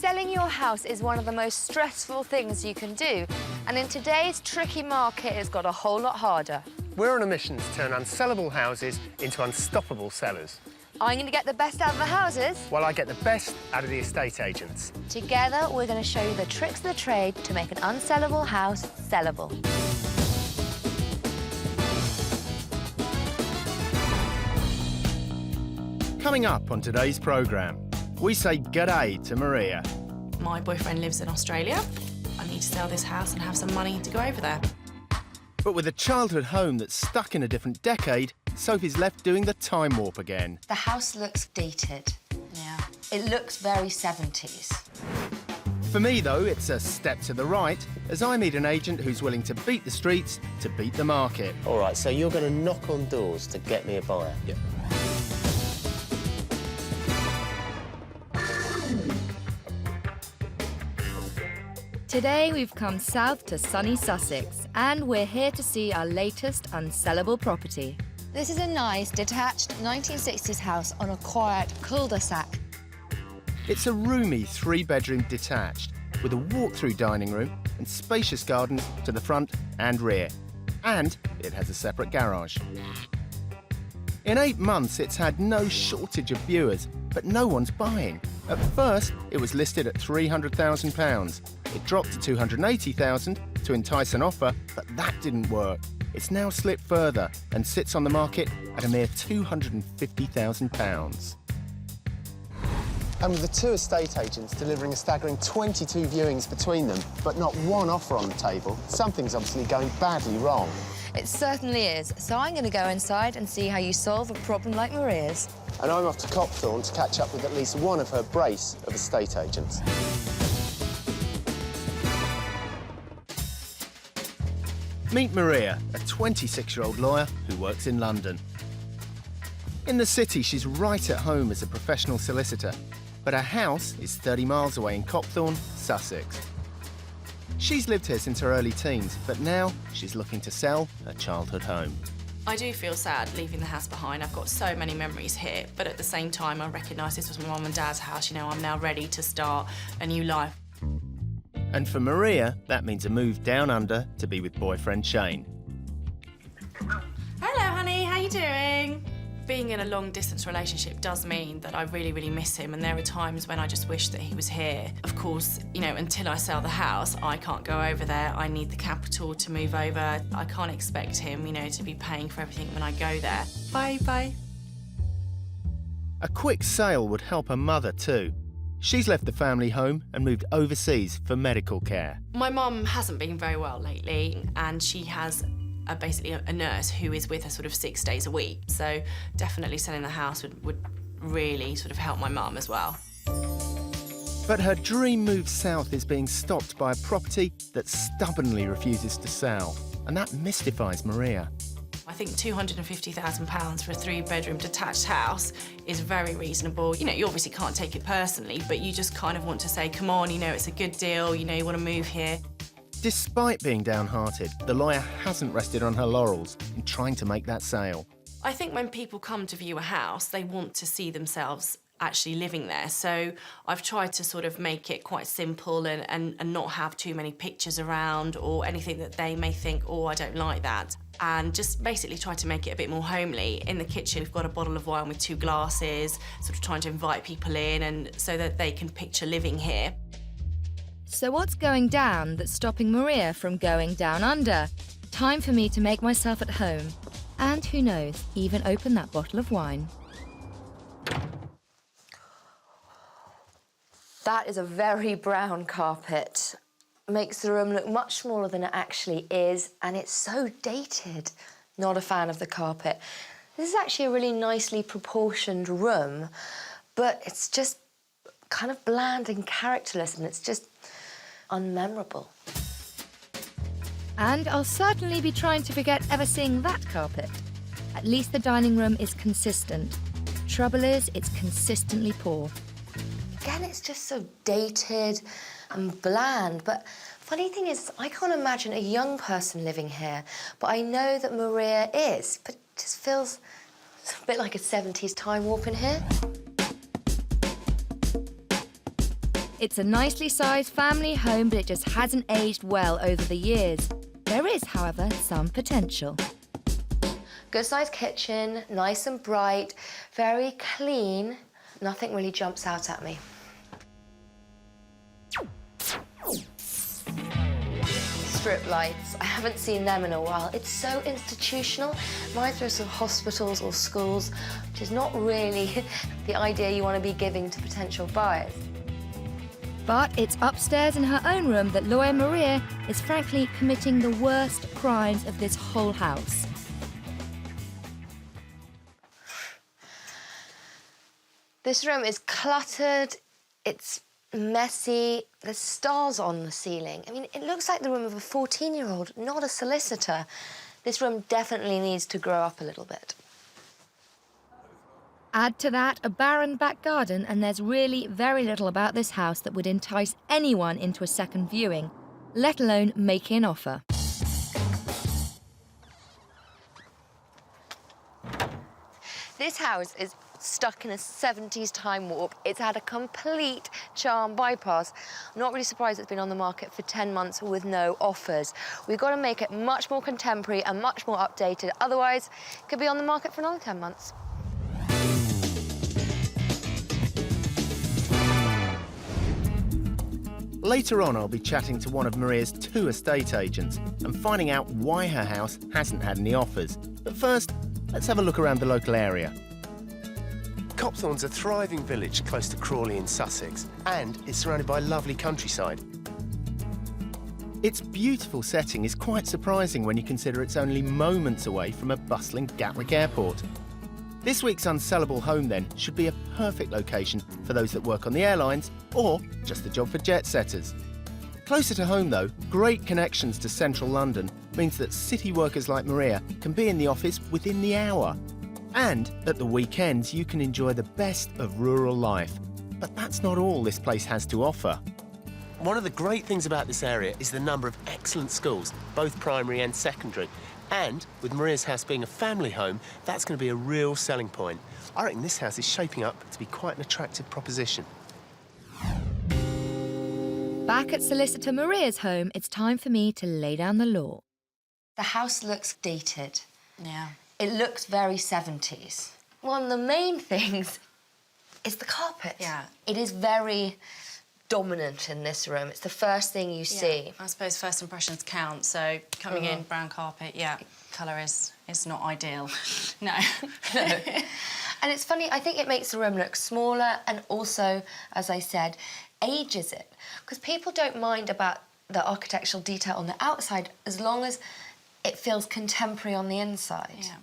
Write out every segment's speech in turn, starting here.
Selling your house is one of the most stressful things you can do, and in today's tricky market, it's got a whole lot harder. We're on a mission to turn unsellable houses into unstoppable sellers. I'm going to get the best out of the houses. While I get the best out of the estate agents. Together, we're going to show you the tricks of the trade to make an unsellable house sellable. Coming up on today's programme, we say g'day to Maria. My boyfriend lives in Australia. I need to sell this house and have some money to go over there. But with a childhood home that's stuck in a different decade, Sophie's left doing the time warp again. The house looks dated. Yeah. It looks very 70s. For me, though, it's a step to the right as I meet an agent who's willing to beat the streets to beat the market. All right, so you're going to knock on doors to get me a buyer? Yep. Today we've come south to sunny Sussex and we're here to see our latest unsellable property. This is a nice, detached 1960s house on a quiet cul-de-sac. It's a roomy three-bedroom detached with a walk-through dining room and spacious gardens to the front and rear. And it has a separate garage. In 8 months, it's had no shortage of viewers, but no one's buying. At first, it was listed at £300,000. It dropped to £280,000 to entice an offer, but that didn't work. It's now slipped further and sits on the market at a mere £250,000. And with the two estate agents delivering a staggering 22 viewings between them, but not one offer on the table, something's obviously going badly wrong. It certainly is. So I'm going to go inside and see how you solve a problem like Maria's. And I'm off to Copthorne to catch up with at least one of her brace of estate agents. Meet Maria, a 26-year-old lawyer who works in London. In the city, she's right at home as a professional solicitor, but her house is 30 miles away in Copthorne, Sussex. She's lived here since her early teens, but now she's looking to sell her childhood home. I do feel sad leaving the house behind. I've got so many memories here, but at the same time, I recognise this was my mum and dad's house. You know, I'm now ready to start a new life. And for Maria, that means a move down under to be with boyfriend Shane. Hello, honey. How you doing? Being in a long-distance relationship does mean that I really, really miss him, and there are times when I just wish that he was here. Of course, you know, until I sell the house, I can't go over there. I need the capital to move over. I can't expect him, you know, to be paying for everything when I go there. Bye, bye. A quick sale would help her mother too. She's left the family home and moved overseas for medical care. My mum hasn't been very well lately, and she has basically a nurse who is with her sort of 6 days a week. So definitely selling the house would really sort of help my mum as well. But her dream move south is being stopped by a property that stubbornly refuses to sell. And that mystifies Maria. I think £250,000 for a three-bedroom detached house is very reasonable. You know, you obviously can't take it personally, but you just kind of want to say, come on, you know, it's a good deal, you know, you want to move here. Despite being downhearted, the lawyer hasn't rested on her laurels in trying to make that sale. I think when people come to view a house, they want to see themselves actually living there. So I've tried to sort of make it quite simple and not have too many pictures around or anything that they may think, oh, I don't like that. And just basically try to make it a bit more homely. In the kitchen, we've got a bottle of wine with 2 glasses, sort of trying to invite people in and so that they can picture living here. So what's going down that's stopping Maria from going down under? Time for me to make myself at home. And who knows, even open that bottle of wine. That is a very brown carpet. Makes the room look much smaller than it actually is, and it's so dated. Not a fan of the carpet. This is actually a really nicely proportioned room, but it's just kind of bland and characterless, and it's just unmemorable. And I'll certainly be trying to forget ever seeing that carpet. At least the dining room is consistent. Trouble is, it's consistently poor. Again, it's just so dated and bland, but funny thing is, I can't imagine a young person living here, but I know that Maria is, but it just feels a bit like a 70s time warp in here. It's a nicely sized family home, but it just hasn't aged well over the years. There is, however, some potential. Good sized kitchen, nice and bright, very clean. Nothing really jumps out at me. Strip lights, I haven't seen them in a while. It's so institutional. Reminds me of sort of hospitals or schools, which is not really the idea you want to be giving to potential buyers. But it's upstairs in her own room that lawyer Maria is frankly committing the worst crimes of this whole house. This room is cluttered, it's messy, there's stars on the ceiling. I mean, it looks like the room of a 14-year-old, not a solicitor. This room definitely needs to grow up a little bit. Add to that a barren back garden, and there's really very little about this house that would entice anyone into a second viewing, let alone making an offer. This house is stuck in a 70s time warp. It's had a complete charm bypass. I'm not really surprised it's been on the market for 10 months with no offers. We've got to make it much more contemporary and much more updated. Otherwise, it could be on the market for another 10 months. Later on, I'll be chatting to one of Maria's 2 estate agents and finding out why her house hasn't had any offers. But first, let's have a look around the local area. Copthorne's a thriving village close to Crawley in Sussex, and it's surrounded by lovely countryside. Its beautiful setting is quite surprising when you consider it's only moments away from a bustling Gatwick airport. This week's unsellable home, then, should be a perfect location for those that work on the airlines or just the job for jet setters. Closer to home, though, great connections to central London means that city workers like Maria can be in the office within the hour. And at the weekends, you can enjoy the best of rural life. But that's not all this place has to offer. One of the great things about this area is the number of excellent schools, both primary and secondary. And with Maria's house being a family home, that's going to be a real selling point. I reckon this house is shaping up to be quite an attractive proposition. Back at solicitor Maria's home, it's time for me to lay down the law. The house looks dated. Yeah. It looks very 70s. One of the main things is the carpet. Yeah. It is very dominant in this room. It's the first thing you see. I suppose first impressions count, so coming in, brown carpet, colour is not ideal. No. And it's funny, I think it makes the room look smaller and also, as I said, ages it. Because people don't mind about the architectural detail on the outside as long as it feels contemporary on the inside. Yeah.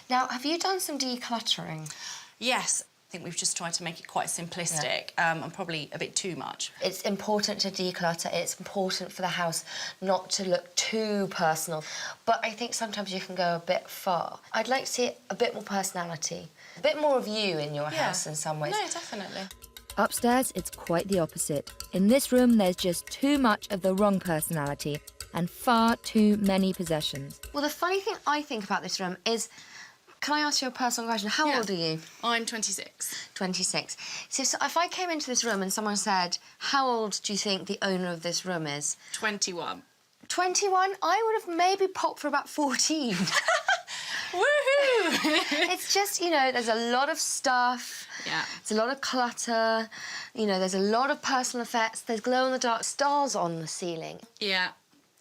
Now, have you done some decluttering? Yes. I think we've just tried to make it quite simplistic and probably a bit too much. It's important to declutter. It's important for the house not to look too personal. But I think sometimes you can go a bit far. I'd like to see a bit more personality, a bit more of you in your house in some ways. No, definitely. Upstairs, it's quite the opposite. In this room, there's just too much of the wrong personality and far too many possessions. Well, the funny thing I think about this room is, can I ask you a personal question? How old are you? I'm 26. 26. So if I came into this room and someone said, how old do you think the owner of this room is? 21. 21? I would have maybe popped for about 14. Woohoo! It's just, you know, there's a lot of stuff. Yeah. It's a lot of clutter. You know, there's a lot of personal effects. There's glow-in-the-dark stars on the ceiling. Yeah.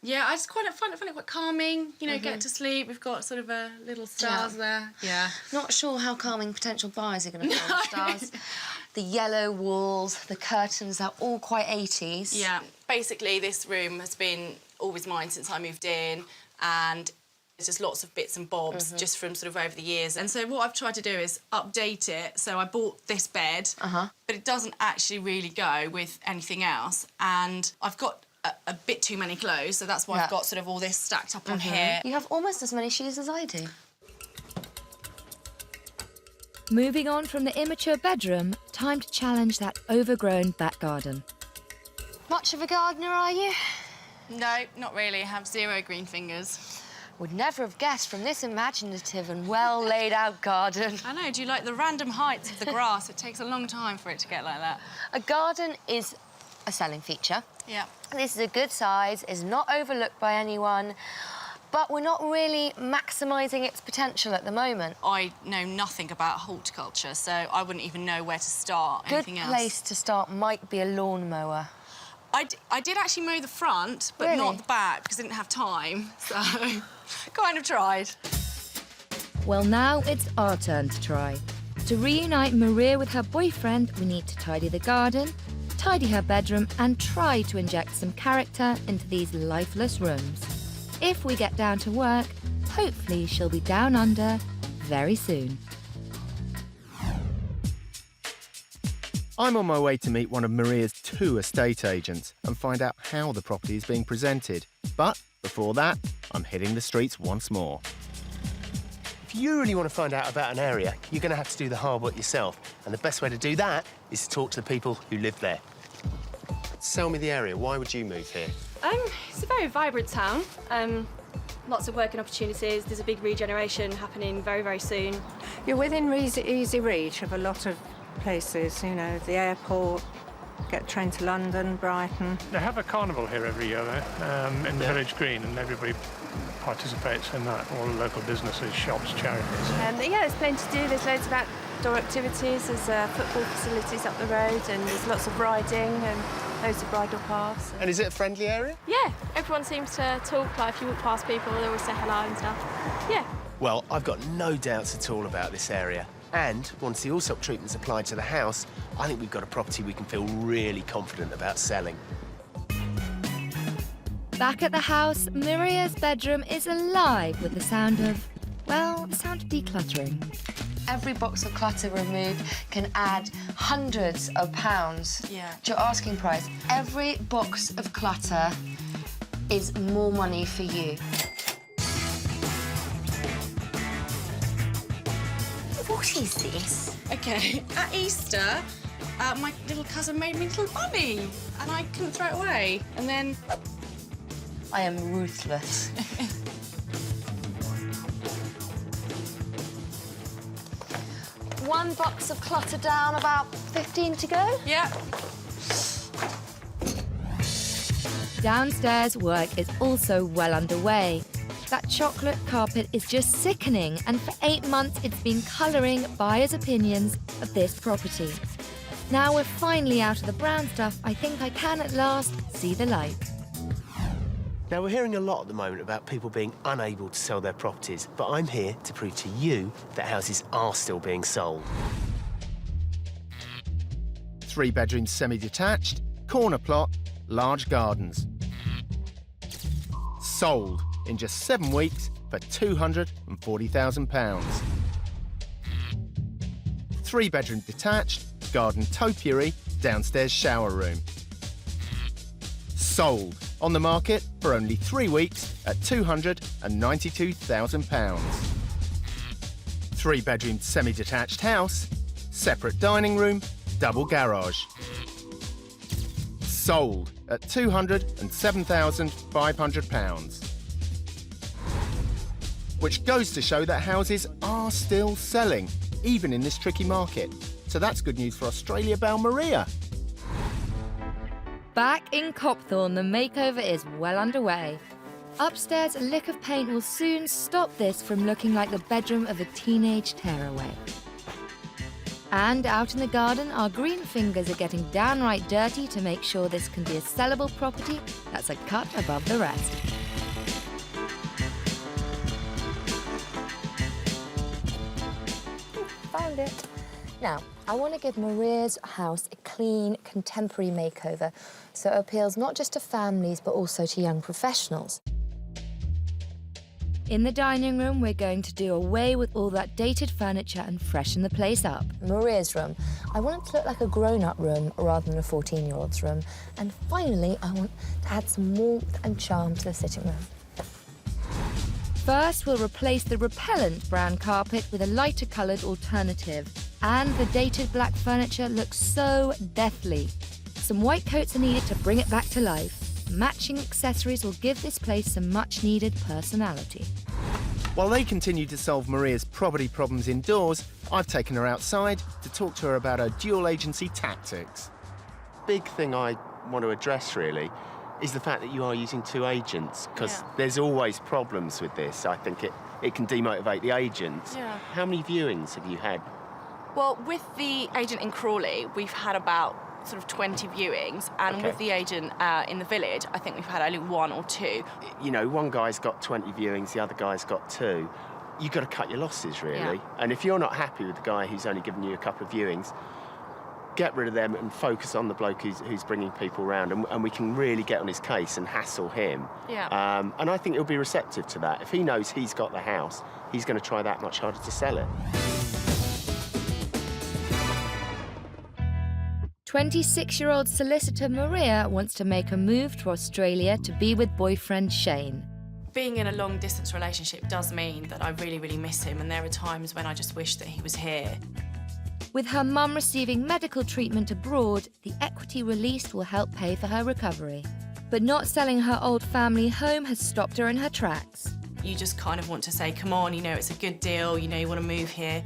Yeah, I just find it quite calming. You know, get to sleep. We've got sort of a little stars there. Yeah. Not sure how calming potential buyers are going to feel on stars. The yellow walls, the curtains are all quite 80s. Yeah. Basically, this room has been always mine since I moved in, and there's just lots of bits and bobs just from sort of over the years. And so what I've tried to do is update it. So I bought this bed, but it doesn't actually really go with anything else. And I've got a bit too many clothes, so that's why I've got sort of all this stacked up on here. You have almost as many shoes as I do. Moving on from the immature bedroom, time to challenge that overgrown back garden. Much of a gardener, are you? No, not really. I have 0 green fingers. Would never have guessed from this imaginative and well laid out garden. I know, do you like the random heights of the grass? It takes a long time for it to get like that. A garden is a selling feature. Yeah. This is a good size, is not overlooked by anyone, but we're not really maximising its potential at the moment. I know nothing about horticulture, so I wouldn't even know where to start. Anything else? Good place to start might be a lawnmower. I did actually mow the front, but Really? not the back, because I didn't have time, so kind of tried. Well, now it's our turn to try. To reunite Maria with her boyfriend, we need to tidy the garden, tidy her bedroom, and try to inject some character into these lifeless rooms. If we get down to work, hopefully she'll be down under very soon. I'm on my way to meet one of Maria's 2 estate agents and find out how the property is being presented. But before that, I'm hitting the streets once more. If you really want to find out about an area, you're going to have to do the hard work yourself. And the best way to do that is to talk to the people who live there. Sell me the area. Why would you move here? It's a very vibrant town. Lots of working opportunities. There's a big regeneration happening very, very soon. You're within easy reach of a lot of places, you know, the airport, get a train to London, Brighton. They have a carnival here every year, though, in the village green, and everybody participates in that, all the local businesses, shops, charities. Yeah, there's plenty to do. There's loads of outdoor activities. There's football facilities up the road, and there's lots of riding and loads of bridle paths. And is it a friendly area? Yeah, everyone seems to talk. Like, if you walk past people, they always say hello and stuff. Yeah. Well, I've got no doubts at all about this area. And once the Allsopp treatment's applied to the house, I think we've got a property we can feel really confident about selling. Back at the house, Maria's bedroom is alive with the sound of, well, the sound of decluttering. Every box of clutter removed can add hundreds of pounds to your asking price. Every box of clutter is more money for you. What is this? Okay, at Easter, my little cousin made me a little bunny, and I couldn't throw it away. And then... I am ruthless. One box of clutter down, about 15 to go. Yeah. Downstairs, work is also well underway. That chocolate carpet is just sickening, and for 8 months it's been colouring buyers' opinions of this property. Now we're finally out of the brown stuff, I think I can at last see the light. Now, we're hearing a lot at the moment about people being unable to sell their properties, but I'm here to prove to you that houses are still being sold. 3-bedroom semi-detached, corner plot, large gardens. Sold in just 7 weeks for £240,000. 3-bedroom detached, garden topiary, downstairs shower room. Sold on the market for only 3 weeks at £292,000. 3-bedroom semi-detached house, separate dining room, double garage. Sold at £207,500. Which goes to show that houses are still selling, even in this tricky market. So that's good news for Australia bound Maria. Back in Copthorne, the makeover is well underway. Upstairs, a lick of paint will soon stop this from looking like the bedroom of a teenage tearaway. And out in the garden, our green fingers are getting downright dirty to make sure this can be a sellable property that's a cut above the rest. Found it. Now, I want to give Maria's house a clean, contemporary makeover, so it appeals not just to families, but also to young professionals. In the dining room, we're going to do away with all that dated furniture and freshen the place up. Maria's room, I want it to look like a grown-up room rather than a 14-year-old's room. And finally, I want to add some warmth and charm to the sitting room. First, we'll replace the repellent brown carpet with a lighter coloured alternative. And the dated black furniture looks so deathly. Some white coats are needed to bring it back to life. Matching accessories will give this place some much-needed personality. While they continue to solve Maria's property problems indoors, I've taken her outside to talk to her about her dual agency tactics. Big thing I want to address, really, is the fact that you are using 2 agents, because there's always problems with this. I think it can demotivate the agents. Yeah. How many viewings have you had? Well, with the agent in Crawley, we've had about sort of 20 viewings, and with the agent in the village, I think we've had only 1 or 2. You know, one guy's got 20 viewings, the other guy's got 2. You've got to cut your losses, really. Yeah. And if you're not happy with the guy who's only given you a couple of viewings, get rid of them and focus on the bloke who's bringing people around, and we can really get on his case and hassle him. Yeah. And I think he'll be receptive to that. If he knows he's got the house, he's going to try that much harder to sell it. 26-year-old solicitor Maria wants to make a move to Australia to be with boyfriend Shane. Being in a long-distance relationship does mean that I really, really miss him, and there are times when I just wish that he was here. With her mum receiving medical treatment abroad, the equity released will help pay for her recovery. But not selling her old family home has stopped her in her tracks. You just kind of want to say, come on, you know, it's a good deal, you know, you want to move here.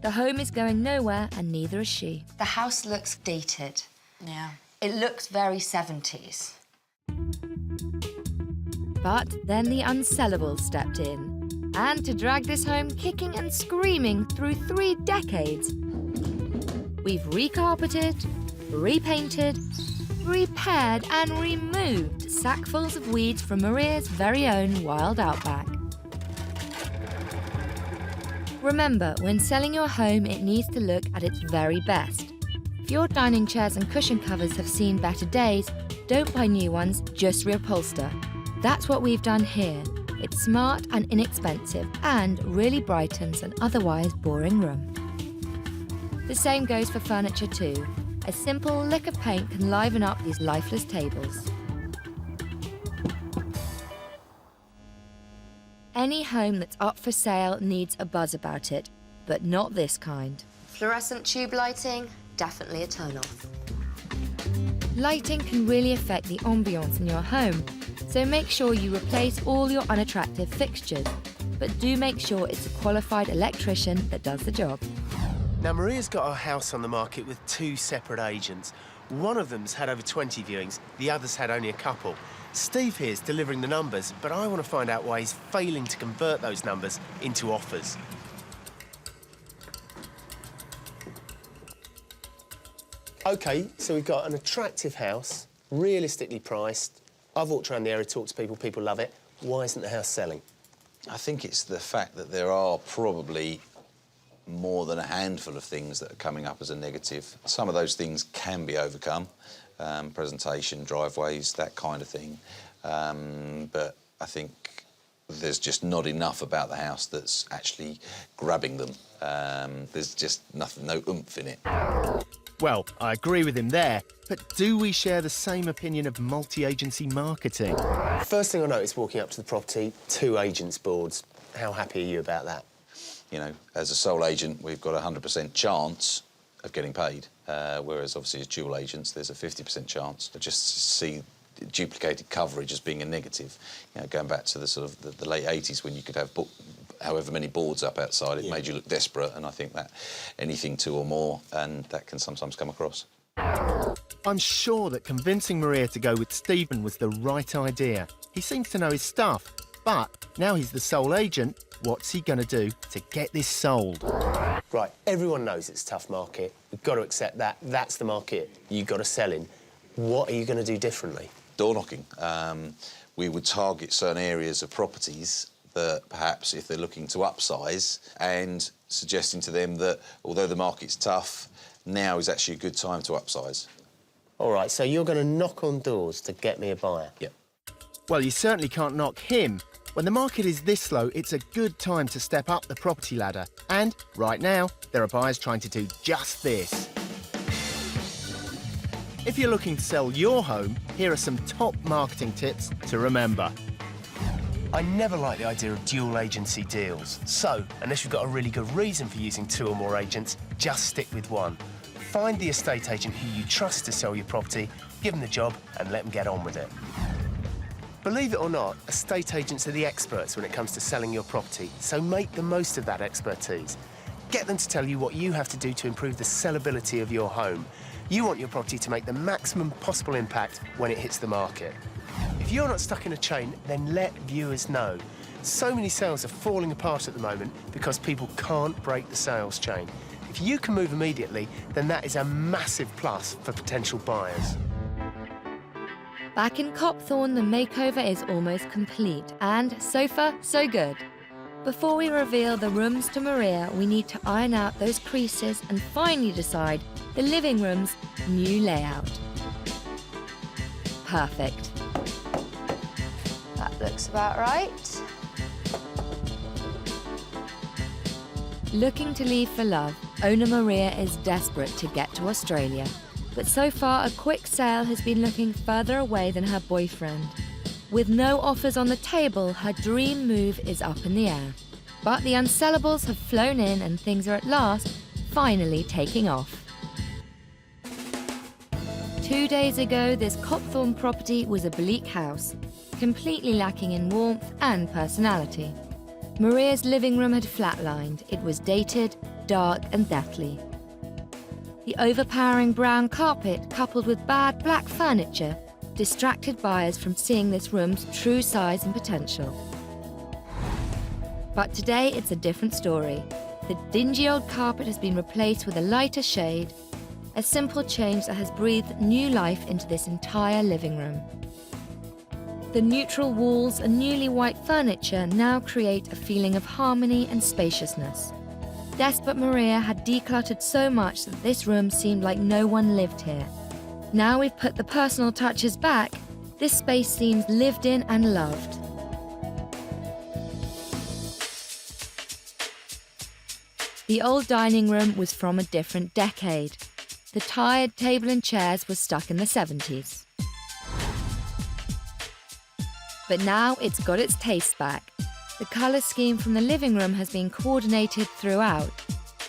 The home is going nowhere, and neither is she. The house looks dated. Yeah. It looks very 70s. But then the Unsellables stepped in. And to drag this home kicking and screaming through 3 decades, we've recarpeted, repainted, repaired and removed sackfuls of weeds from Maria's very own wild outback. Remember, when selling your home, it needs to look at its very best. If your dining chairs and cushion covers have seen better days, don't buy new ones, just reupholster. That's what we've done here. It's smart and inexpensive and really brightens an otherwise boring room. The same goes for furniture too. A simple lick of paint can liven up these lifeless tables. Any home that's up for sale needs a buzz about it, but not this kind. Fluorescent tube lighting, definitely a turn-off. Lighting can really affect the ambience in your home, so make sure you replace all your unattractive fixtures, but do make sure it's a qualified electrician that does the job. Now, Maria's got her house on the market with 2 separate agents. One of them's had over 20 viewings, the other's had only a couple. Steve here's delivering the numbers, but I want to find out why he's failing to convert those numbers into offers. OK, so we've got an attractive house, realistically priced. I've walked around the area, talked to people, people love it. Why isn't the house selling? I think it's the fact that there are probably more than a handful of things that are coming up as a negative. Some of those things can be overcome, presentation, driveways, that kind of thing. But I think there's just not enough about the house that's actually grabbing them. There's just nothing, no oomph in it. Well, I agree with him there, but do we share the same opinion of multi-agency marketing? First thing I noticed walking up to the property, 2 agents' boards. How happy are you about that? You know, as a sole agent, we've got a 100% chance of getting paid, whereas obviously as dual agents, there's a 50% chance. I just see duplicated coverage as being a negative. You know, going back to the sort of the late 80s when you could have however many boards up outside, it made you look desperate, and I think that anything 2 or more, and that can sometimes come across. I'm sure that convincing Maria to go with Stephen was the right idea. He seems to know his stuff, but now he's the sole agent, what's he going to do to get this sold? Right, everyone knows it's a tough market. We've got to accept that. That's the market you've got to sell in. What are you going to do differently? Door knocking. We would target certain areas of properties that perhaps if they're looking to upsize, and suggesting to them that although the market's tough, now is actually a good time to upsize. All right, so you're going to knock on doors to get me a buyer? Yep. Well, you certainly can't knock him. When the market is this low, it's a good time to step up the property ladder. And right now, there are buyers trying to do just this. If you're looking to sell your home, here are some top marketing tips to remember. I never like the idea of dual agency deals. So, unless you've got a really good reason for using 2 or more agents, just stick with one. Find the estate agent who you trust to sell your property, give them the job and let them get on with it. Believe it or not, estate agents are the experts when it comes to selling your property, so make the most of that expertise. Get them to tell you what you have to do to improve the sellability of your home. You want your property to make the maximum possible impact when it hits the market. If you're not stuck in a chain, then let viewers know. So many sales are falling apart at the moment because people can't break the sales chain. If you can move immediately, then that is a massive plus for potential buyers. Back in Copthorne, the makeover is almost complete, and so far, so good. Before we reveal the rooms to Maria, we need to iron out those creases and finally decide the living room's new layout. Perfect. That looks about right. Looking to leave for love, owner Maria is desperate to get to Australia. But so far, a quick sale has been looking further away than her boyfriend. With no offers on the table, her dream move is up in the air. But the unsellables have flown in and things are at last finally taking off. 2 days ago, this Copthorne property was a bleak house, completely lacking in warmth and personality. Maria's living room had flatlined. It was dated, dark and deathly. The overpowering brown carpet, coupled with bad black furniture, distracted buyers from seeing this room's true size and potential. But today it's a different story. The dingy old carpet has been replaced with a lighter shade, a simple change that has breathed new life into this entire living room. The neutral walls and newly white furniture now create a feeling of harmony and spaciousness. Desperate Maria had decluttered so much that this room seemed like no one lived here. Now we've put the personal touches back, this space seems lived in and loved. The old dining room was from a different decade. The tired table and chairs were stuck in the 70s. But now it's got its taste back. The colour scheme from the living room has been coordinated throughout,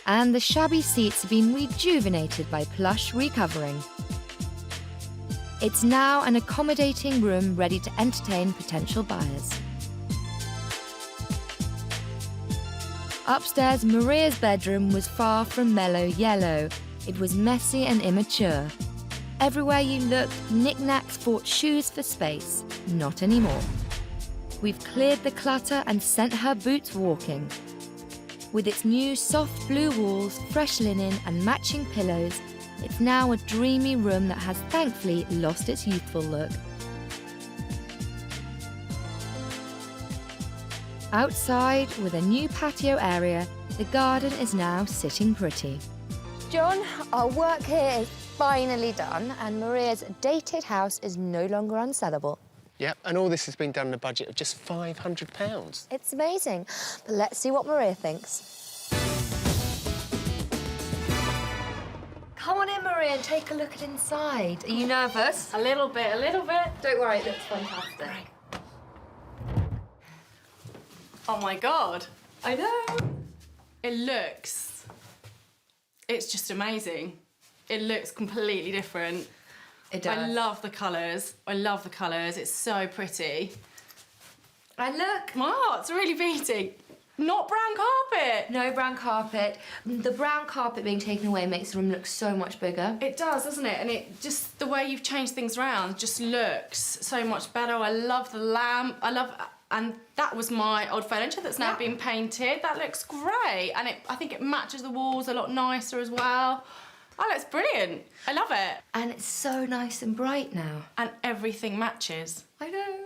and the shabby seats have been rejuvenated by plush recovering. It's now an accommodating room ready to entertain potential buyers. Upstairs, Maria's bedroom was far from mellow yellow. It was messy and immature. Everywhere you looked, knickknacks fought shoes for space. Not anymore. We've cleared the clutter and sent her boots walking. With its new soft blue walls, fresh linen and matching pillows, it's now a dreamy room that has thankfully lost its youthful look. Outside, with a new patio area, the garden is now sitting pretty. John, our work here is finally done, and Maria's dated house is no longer unsellable. Yep, and all this has been done in a budget of just £500. It's amazing. But let's see what Maria thinks. Come on in, Maria, and take a look at inside. Are you nervous? A little bit. Don't worry, it looks fantastic. Oh my God. I know. It's just amazing. It looks completely different. It does. I love the colours. It's so pretty. And look. My heart's really beating. Not brown carpet. No brown carpet. The brown carpet being taken away makes the room look so much bigger. It does, doesn't it? And it just, the way you've changed things around just looks so much better. I love the lamp. And that was my old furniture that's now been painted. That looks great. And I think it matches the walls a lot nicer as well. Oh, that's brilliant. I love it. And it's so nice and bright now. And everything matches. I know.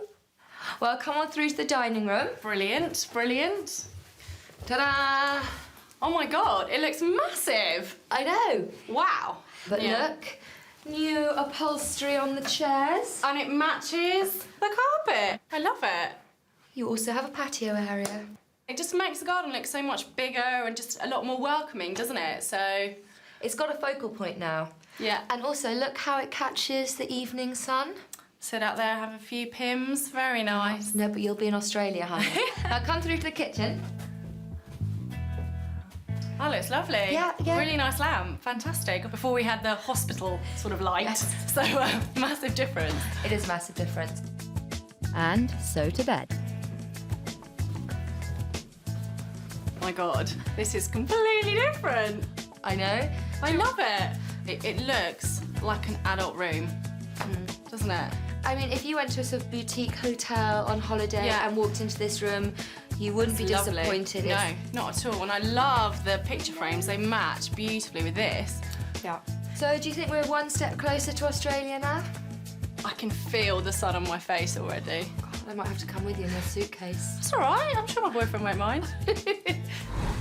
Well, come on through to the dining room. Brilliant. Ta-da! Oh my God, it looks massive. I know. Wow. But look, new upholstery on the chairs. And it matches the carpet. I love it. You also have a patio area. It just makes the garden look so much bigger and just a lot more welcoming, doesn't it? So it's got a focal point now. Yeah. And also, look how it catches the evening sun. Sit out there, have a few pims. Very nice. No, but you'll be in Australia, honey. Now come through to the kitchen. Oh, looks lovely. Yeah. Really nice lamp. Fantastic. Before we had the hospital sort of light. Yes. So, massive difference. It is a massive difference. And so to bed. My God, this is completely different. I know. I love it. It looks like an adult room, doesn't it? I mean, if you went to a sort of boutique hotel on holiday and walked into this room, you wouldn't be Lovely. disappointed. No, not at all. And I love the picture frames. They match beautifully with this. Yeah. So do you think we're one step closer to Australia now? I can feel the sun on my face already. I might have to come with you in my suitcase. It's all right. I'm sure my boyfriend won't mind.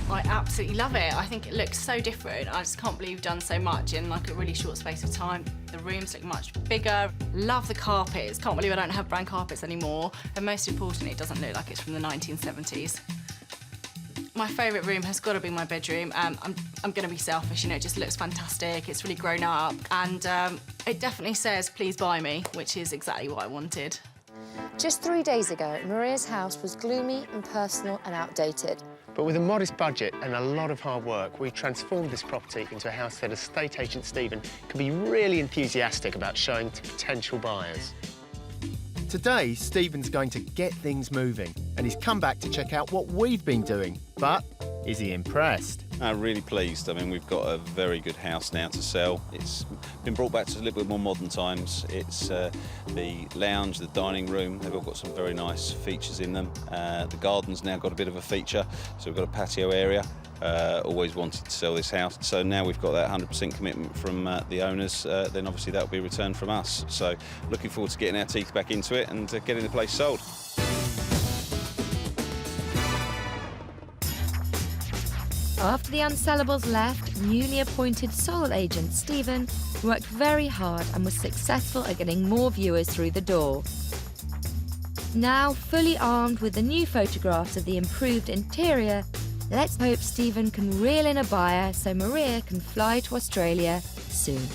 I absolutely love it. I think it looks so different. I just can't believe you've done so much in like a really short space of time. The rooms look much bigger. Love the carpets. Can't believe I don't have brown carpets anymore. And most importantly, it doesn't look like it's from the 1970s. My favourite room has got to be my bedroom. I'm going to be selfish, you know, it just looks fantastic. It's really grown up. And it definitely says, please buy me, which is exactly what I wanted. Just 3 days ago, Maria's house was gloomy, impersonal and outdated. But with a modest budget and a lot of hard work, we transformed this property into a house that estate agent Stephen can be really enthusiastic about showing to potential buyers. Today, Stephen's going to get things moving, and he's come back to check out what we've been doing. But is he impressed? Really pleased. I mean, we've got a very good house now to sell. It's been brought back to a little bit more modern times. It's the lounge, the dining room, they've all got some very nice features in them. The garden's now got a bit of a feature, so we've got a patio area. Always wanted to sell this house, so now we've got that 100% commitment from the owners, then obviously that'll be returned from us. So looking forward to getting our teeth back into it and getting the place sold. After the Unsellables left, newly appointed sole agent Stephen worked very hard and was successful at getting more viewers through the door. Now fully armed with the new photographs of the improved interior, let's hope Stephen can reel in a buyer so Maria can fly to Australia soon.